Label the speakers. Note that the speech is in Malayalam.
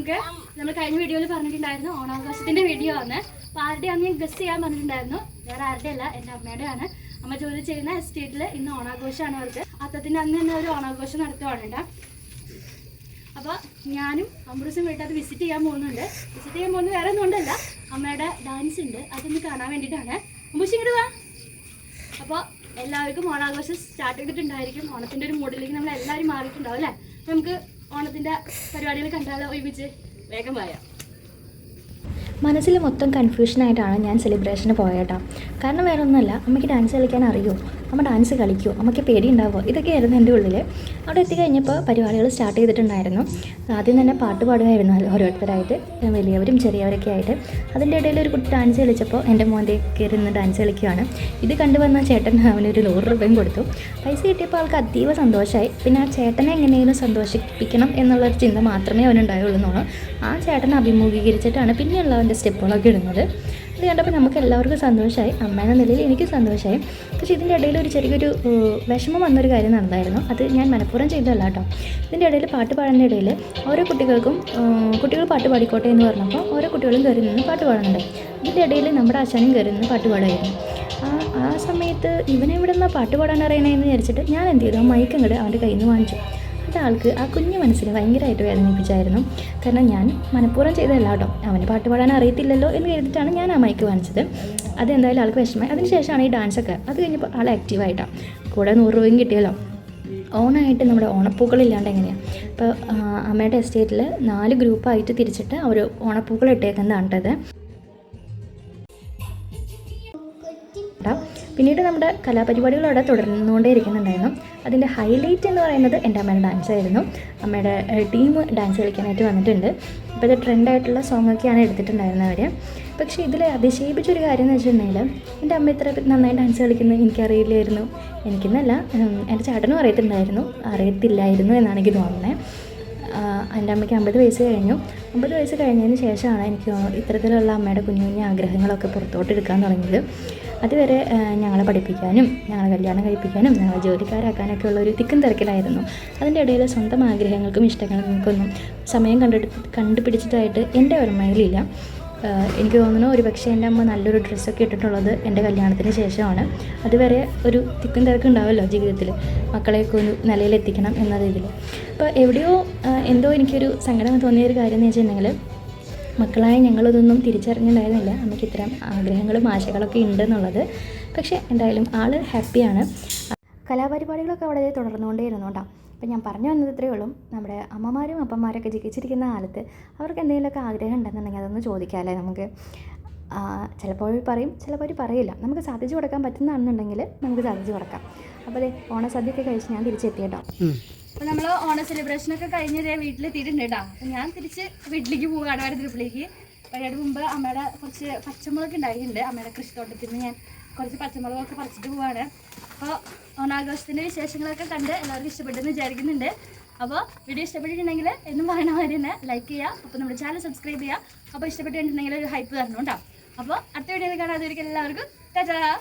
Speaker 1: നമുക്ക് നമ്മൾ കഴിഞ്ഞ വീഡിയോയിൽ പറഞ്ഞിട്ടുണ്ടായിരുന്നു ഓണാഘോഷത്തിന്റെ വീഡിയോ ആണ്. അപ്പോൾ ആരുടെയാണ് ഞാൻ ഗസ് ചെയ്യാൻ പറഞ്ഞിട്ടുണ്ടായിരുന്നു. വേറെ ആരുടെ അല്ല, എൻ്റെ അമ്മയുടെയാണ്. അമ്മ ജോലി ചെയ്യുന്ന എസ്റ്റേറ്റിൽ ഇന്ന് ഓണാഘോഷമാണ് അവർക്ക്. അത്തത്തിൻ്റെ അന്ന് തന്നെ ഒരു ഓണാഘോഷം നടത്തുവാണ് കേട്ടോ. അപ്പോൾ ഞാനും അമ്രൂസും വീട്ടിൽ അത് വിസിറ്റ് ചെയ്യാൻ പോകുന്നുണ്ട്. വിസിറ്റ് ചെയ്യാൻ പോകുന്നത് വേറെ ഒന്നും കൊണ്ടല്ല, അമ്മയുടെ ഡാൻസ് ഉണ്ട്, അതൊന്ന് കാണാൻ വേണ്ടിയിട്ടാണ്. അമ്മൂസ് ഇങ്ങോട്ട് വാ. അപ്പോൾ എല്ലാവർക്കും ഓണാഘോഷം സ്റ്റാർട്ട് ചെയ്തിട്ടുണ്ടായിരിക്കും. ഓണത്തിൻ്റെ ഒരു മൂഡിലേക്ക് നമ്മൾ എല്ലാവരും മാറിയിട്ടുണ്ടാവും അല്ലേ. അപ്പോൾ നമുക്ക് ഓണത്തിൻ്റെ പരിപാടികൾ കണ്ടാലോ? ഒരുമിച്ച് വേഗം പറയാം.
Speaker 2: മനസ്സിൽ മൊത്തം കൺഫ്യൂഷനായിട്ടാണ് ഞാൻ സെലിബ്രേഷന് പോയേട്ടാ. കാരണം വേറെ ഒന്നുമല്ല, അമ്മയ്ക്ക് ഡാൻസ് കളിക്കാൻ അറിയുമോ, അമ്മ ഡാൻസ് കളിക്കുമോ, അമ്മയ്ക്ക് പേടിയുണ്ടാവുമോ, ഇതൊക്കെയായിരുന്നു എൻ്റെ ഉള്ളിൽ. അവിടെ എത്തിക്കഴിഞ്ഞപ്പോൾ പരിപാടികൾ സ്റ്റാർട്ട് ചെയ്തിട്ടുണ്ടായിരുന്നു. ആദ്യം തന്നെ പാട്ട് പാടുമായിരുന്നു ഓരോരുത്തരായിട്ട്, വലിയവരും ചെറിയവരൊക്കെ ആയിട്ട്. അതിൻ്റെ ഇടയിൽ ഒരു കുട്ടി ഡാൻസ് കളിച്ചപ്പോൾ എൻ്റെ മോൻ്റെ കയറി നിന്ന് ഡാൻസ് കളിക്കുകയാണ്. ഇത് കണ്ടുവന്ന ചേട്ടൻ അവനൊരു 100 രൂപയും കൊടുത്തു. പൈസ കിട്ടിയപ്പോൾ ആൾക്ക് അതീവ സന്തോഷമായി. പിന്നെ ആ ചേട്ടനെ എങ്ങനെയെങ്കിലും സന്തോഷിപ്പിക്കണം എന്നുള്ളൊരു ചിന്ത മാത്രമേ അവനുണ്ടായുള്ളൂ എന്നുള്ളൂ. ആ ചേട്ടനെ അഭിമുഖീകരിച്ചിട്ടാണ് പിന്നെയുള്ള അവൻ്റെ സ്റ്റെപ്പുകളൊക്കെ ഇടുന്നത്. അത് കണ്ടപ്പോൾ നമുക്ക് എല്ലാവർക്കും സന്തോഷമായി. അമ്മ എന്ന നിലയിൽ എനിക്ക് സന്തോഷമായി. പക്ഷേ ഇതിൻ്റെ ഇടയിൽ ഒരു ചെറിയൊരു വിഷമം വന്നൊരു കാര്യം നടന്നായിരുന്നു. അത് ഞാൻ മനഃപൂർവ്വം ചെയ്തതല്ല കേട്ടോ. ഇതിൻ്റെ ഇടയിൽ പാട്ട് പാടുന്ന ഇടയിൽ ഓരോ കുട്ടികൾ പാട്ട് പാടിക്കോട്ടെ എന്ന് പറഞ്ഞപ്പോൾ ഓരോ കുട്ടികളും കയറി നിന്ന് പാട്ട് പാടുന്നുണ്ട്. ഇതിൻ്റെ ഇടയിൽ നമ്മുടെ ആശാനും കയറി നിന്ന് പാട്ട് പാടുമായിരുന്നു. ആ സമയത്ത് ഇവനെവിടെ നിന്നാണ് പാട്ട് പാടാൻ അറിയണതെന്ന് വിചാരിച്ചിട്ട് ഞാൻ എന്ത് ചെയ്തു, ആ മൈക്ക് അങ്ങോട്ട് അവൻ്റെ കയ്യിൽ നിന്ന് വാങ്ങിച്ചു. ആൾക്ക് ആ കുഞ്ഞു മനസ്സിനെ ഭയങ്കരമായിട്ട് വേദനിപ്പിച്ചായിരുന്നു. കാരണം ഞാൻ മനഃപൂർവ്വം ചെയ്തതല്ല കേട്ടോ, അവന് പാട്ട് പാടാൻ അറിയത്തില്ലല്ലോ എന്ന് കരുതിയിട്ടാണ് ഞാൻ ആ മൈക്ക് വാങ്ങിച്ചത്. അതെന്തായാലും ആൾക്ക് വിഷമമായി. അതിനുശേഷമാണ് ഈ ഡാൻസൊക്കെ. അത് കഴിഞ്ഞപ്പോൾ ആൾ ആക്റ്റീവായിട്ടാണ്. കൂടെ 100 രൂപയും കിട്ടിയല്ലോ. ഓണമായിട്ട് നമ്മുടെ ഓണപ്പൂക്കളില്ലാണ്ട് എങ്ങനെയാണ്. ഇപ്പോൾ അമ്മയുടെ എസ്റ്റേറ്റിൽ 4 ഗ്രൂപ്പായിട്ട് തിരിച്ചിട്ട് അവർ ഓണപ്പൂക്കൾ ഇട്ടേക്കുന്നതാണ് കേട്ടത്. പിന്നീട് നമ്മുടെ കലാപരിപാടികൾ അവിടെ തുടർന്നുകൊണ്ടേ ഇരിക്കുന്നുണ്ടായിരുന്നു. അതിൻ്റെ ഹൈലൈറ്റ് എന്ന് പറയുന്നത് എൻ്റെ അമ്മയുടെ ഡാൻസ് ആയിരുന്നു. അമ്മയുടെ ടീം ഡാൻസ് കളിക്കാനായിട്ട് വന്നിട്ടുണ്ട്. ഇപ്പോൾ ഇത് ട്രെൻഡായിട്ടുള്ള സോങ്ങൊക്കെയാണ് എടുത്തിട്ടുണ്ടായിരുന്നത് അവർ. പക്ഷേ ഇതിൽ അതിശയിപ്പിച്ചൊരു കാര്യം എന്ന് വെച്ചിട്ടുണ്ടെങ്കിൽ എൻ്റെ അമ്മ ഇത്ര നന്നായി ഡാൻസ് കളിക്കുന്നത് എനിക്കറിയില്ലായിരുന്നു. എനിക്കെന്നല്ല, എൻ്റെ ചേട്ടനും അറിയത്തില്ലായിരുന്നു എന്നാണ് എനിക്ക് തോന്നുന്നത്. എൻ്റെ അമ്മയ്ക്ക് 50 വയസ്സ് കഴിഞ്ഞു. 50 വയസ്സ് കഴിഞ്ഞതിന് ശേഷമാണ് എനിക്ക് ഇത്തരത്തിലുള്ള അമ്മയുടെ കുഞ്ഞു കുഞ്ഞു ആഗ്രഹങ്ങളൊക്കെ പുറത്തോട്ട് എടുക്കാൻ തുടങ്ങിയത്. അതുവരെ ഞങ്ങളെ പഠിപ്പിക്കാനും ഞങ്ങളെ കല്യാണം കഴിപ്പിക്കാനും ഞങ്ങളെ ജോലിക്കാരാക്കാനൊക്കെ ഉള്ള ഒരു തിക്കും തിരക്കിലായിരുന്നു. അതിൻ്റെ ഇടയിൽ സ്വന്തം ആഗ്രഹങ്ങൾക്കും ഇഷ്ടങ്ങൾക്കൊന്നും സമയം കണ്ടുപിടിച്ചിട്ടായിട്ട് എൻ്റെ ഓർമ്മയിലില്ല. എനിക്ക് തോന്നുന്നു ഒരു പക്ഷേ എൻ്റെ അമ്മ നല്ലൊരു ഡ്രസ്സൊക്കെ ഇട്ടിട്ടുള്ളത് എൻ്റെ കല്യാണത്തിന് ശേഷമാണ്. അതുവരെ ഒരു തിക്കും തിരക്കുണ്ടാവുമല്ലോ ജീവിതത്തിൽ, മക്കളെയൊക്കെ ഒരു നിലയിലെത്തിക്കണം എന്ന രീതിയിൽ. അപ്പോൾ എവിടെയോ എന്തോ എനിക്കൊരു സങ്കടം തോന്നിയൊരു കാര്യം എന്ന് വെച്ചിട്ടുണ്ടെങ്കിൽ, മക്കളായ ഞങ്ങളിതൊന്നും തിരിച്ചറിഞ്ഞിട്ടുണ്ടായിരുന്നില്ല അമ്മയ്ക്ക് ഇത്തരം ആഗ്രഹങ്ങളും ആശകളൊക്കെ ഉണ്ടെന്നുള്ളത്. പക്ഷേ എന്തായാലും ആൾ ഹാപ്പിയാണ്. കലാപരിപാടികളൊക്കെ അവിടെ തുടർന്നുകൊണ്ടേയിരുന്നു കേട്ടോ. അപ്പോൾ ഞാൻ പറഞ്ഞു വന്നത് ഇത്രയേ ഉള്ളൂ. നമ്മുടെ അമ്മമാരും അപ്പന്മാരൊക്കെ ജീവിച്ചിരിക്കുന്ന കാലത്ത് അവർക്ക് എന്തെങ്കിലുമൊക്കെ ആഗ്രഹം ഉണ്ടെന്നുണ്ടെങ്കിൽ അതൊന്ന് ചോദിക്കാമല്ലേ നമുക്ക്. ചിലപ്പോൾ പറയും, ചിലപ്പോൾ പറയില്ല. നമുക്ക് സാധിച്ചു കൊടുക്കാൻ പറ്റുന്നതാണെന്നുണ്ടെങ്കിൽ നമുക്ക് സാധിച്ചു കൊടുക്കാം. അപ്പോൾ അതെ, ഓണസദ്യയൊക്കെ കഴിച്ച് ഞാൻ തിരിച്ചെത്തി കേട്ടോ.
Speaker 1: അപ്പോൾ നമ്മൾ ഓണ സെലിബ്രേഷനൊക്കെ കഴിഞ്ഞ് വീട്ടിലെത്തിയിട്ടുണ്ട് കേട്ടോ. അപ്പോൾ ഞാൻ തിരിച്ച് വീട്ടിലേക്ക് പോവുകയാണ്, വേറെ ഗ്രൂപ്പിലേക്ക്. അതിന് മുമ്പ് അമ്മയുടെ കുറച്ച് പച്ചമുളക് ഉണ്ടായിട്ടുണ്ട്. അമ്മയുടെ കൃഷിത്തോട്ടത്തിൽ നിന്ന് ഞാൻ കുറച്ച് പച്ചമുളകൊക്കെ പറിച്ചിട്ട് പോവുകയാണ്. അപ്പോൾ ഓണാഘോഷത്തിൻ്റെ വിശേഷങ്ങളൊക്കെ കണ്ട് എല്ലാവർക്കും ഇഷ്ടപ്പെട്ടെന്ന് വിചാരിക്കുന്നുണ്ട്. അപ്പോൾ വീഡിയോ ഇഷ്ടപ്പെട്ടിട്ടുണ്ടെങ്കിൽ എന്നും പറയുന്ന മാതിരി തന്നെ ലൈക്ക് ചെയ്യുക. അപ്പോൾ നമ്മുടെ ചാനൽ സബ്സ്ക്രൈബ് ചെയ്യുക. അപ്പോൾ ഇഷ്ടപ്പെട്ടിട്ടുണ്ടെങ്കിൽ ഒരു ഹൈപ്പ് തരണം കേട്ടോ. അപ്പോൾ അടുത്ത വീഡിയോയിൽ കാണാതെ എല്ലാവർക്കും ടാറ്റാ.